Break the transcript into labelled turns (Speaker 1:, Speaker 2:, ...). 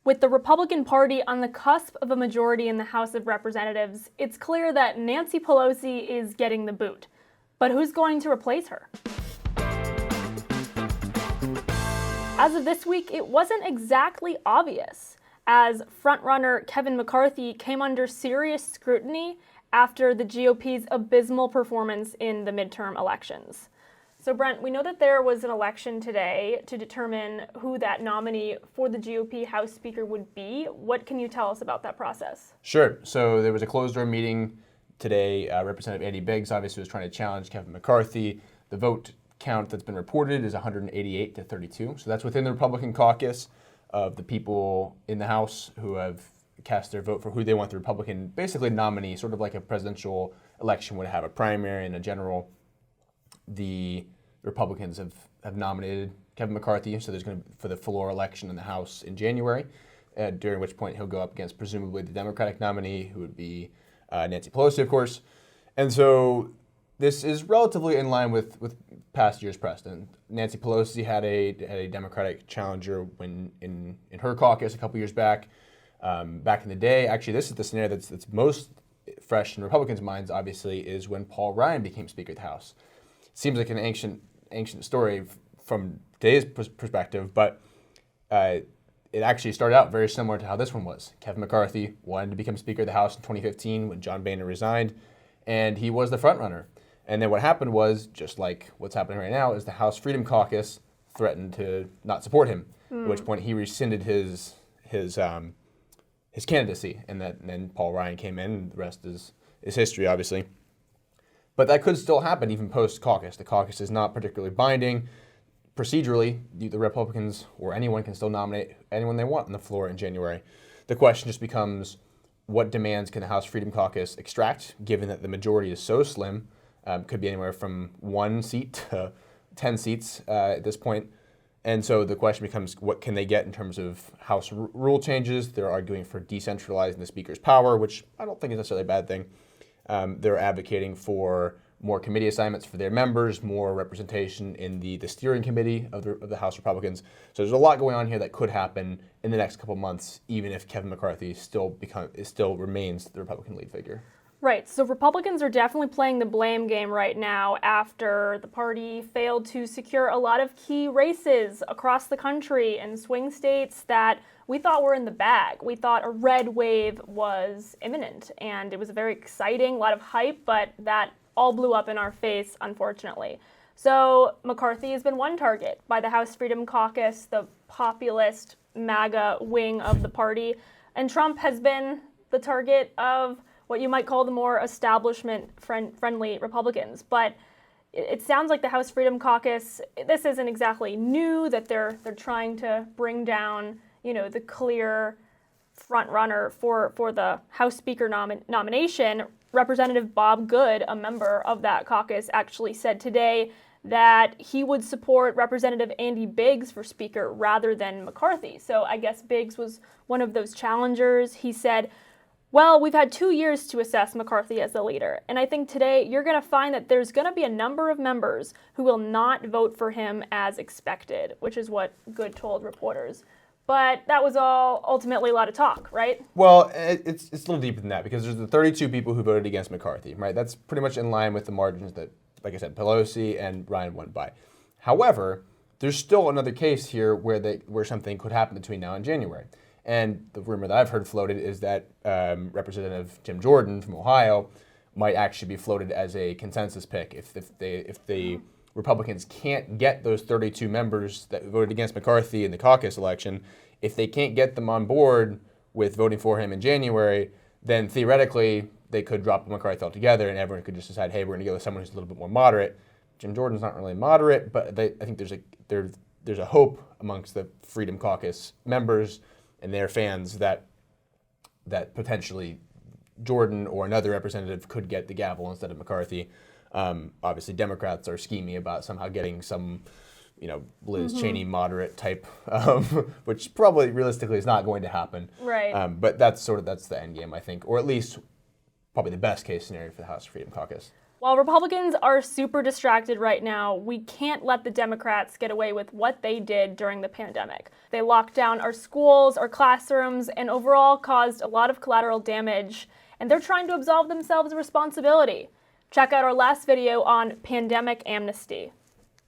Speaker 1: With the Republican Party on the cusp of a majority in the House of Representatives, it's clear that Nancy Pelosi is getting the boot. But who's going to replace her? As of this week, it wasn't exactly obvious, as frontrunner Kevin McCarthy came under serious scrutiny after the GOP's abysmal performance in the midterm elections. So Brent, we know that there was an election today to determine who that nominee for the GOP House Speaker would be. What can you tell us about that process?
Speaker 2: Sure. So there was a closed-door meeting today. Representative Andy Biggs obviously was trying to challenge Kevin McCarthy. The vote count that's been reported is 188 to 32. So that's within the Republican caucus of the people in the House who have cast their vote for who they want the Republican, basically nominee, sort of like a presidential election would have a primary and a general. The Republicans have nominated Kevin McCarthy, so there's going to be for the floor election in the House in January, during which point he'll go up against presumably the Democratic nominee, who would be Nancy Pelosi, of course. And so this is relatively in line with past year's precedent. Nancy Pelosi had a Democratic challenger when in her caucus a couple years back. Back in the day, actually, this is the scenario that's most fresh in Republicans' minds, obviously, is when Paul Ryan became Speaker of the House. Seems like an ancient story from today's perspective, but it actually started out very similar to how this one was. Kevin McCarthy wanted to become Speaker of the House in 2015 when John Boehner resigned, and he was the front runner. And then what happened was, just like what's happening right now, is the House Freedom Caucus threatened to not support him, at which point he rescinded his candidacy, and then Paul Ryan came in, and the rest is history, obviously. But that could still happen even post-caucus. The caucus is not particularly binding. Procedurally, the Republicans or anyone can still nominate anyone they want on the floor in January. The question just becomes, what demands can the House Freedom Caucus extract, given that the majority is so slim? Could be anywhere from 1 seat to 10 seats at this point. And so the question becomes, what can they get in terms of House rule changes? They're arguing for decentralizing the Speaker's power, which I don't think is necessarily a bad thing. They're advocating for more committee assignments for their members, more representation in the steering committee of the House Republicans. So there's a lot going on here that could happen in the next couple months, even if Kevin McCarthy still remains the Republican lead figure.
Speaker 1: Right. So Republicans are definitely playing the blame game right now after the party failed to secure a lot of key races across the country in swing states that we thought were in the bag. We thought a red wave was imminent, and it was very exciting, a lot of hype, but that all blew up in our face, unfortunately. So McCarthy has been one target by the House Freedom Caucus, the populist MAGA wing of the party, and Trump has been the target of what you might call the more establishment-friendly Republicans. But it sounds like the House Freedom Caucus, this isn't exactly new, that they're trying to bring down, the clear front runner for the House Speaker nomination. Representative Bob Good, a member of that caucus, actually said today that he would support Representative Andy Biggs for Speaker rather than McCarthy. So I guess Biggs was one of those challengers. He said, well, we've had 2 years to assess McCarthy as the leader, and I think today you're going to find that there's going to be a number of members who will not vote for him as expected, which is what Good told reporters. But that was all ultimately a lot of talk, right?
Speaker 2: Well, it's a little deeper than that, because there's the 32 people who voted against McCarthy, right? That's pretty much in line with the margins that, like I said, Pelosi and Ryan won by. However, there's still another case here where something could happen between now and January. And the rumor that I've heard floated is that Representative Jim Jordan from Ohio might actually be floated as a consensus pick if the Republicans can't get those 32 members that voted against McCarthy in the caucus election. If they can't get them on board with voting for him in January, then theoretically they could drop McCarthy altogether, and everyone could just decide, hey, we're going to go with someone who's a little bit more moderate. Jim Jordan's not really moderate, but I think there's a hope amongst the Freedom Caucus members and their fans that potentially Jordan or another representative could get the gavel instead of McCarthy. Obviously, Democrats are scheming about somehow getting some, Liz Cheney moderate type, which probably realistically is not going to happen.
Speaker 1: Right.
Speaker 2: But that's the end game, I think, or at least probably the best case scenario for the House Freedom Caucus.
Speaker 1: While Republicans are super distracted right now, we can't let the Democrats get away with what they did during the pandemic. They locked down our schools, our classrooms, and overall caused a lot of collateral damage, and they're trying to absolve themselves of responsibility. Check out our last video on pandemic amnesty.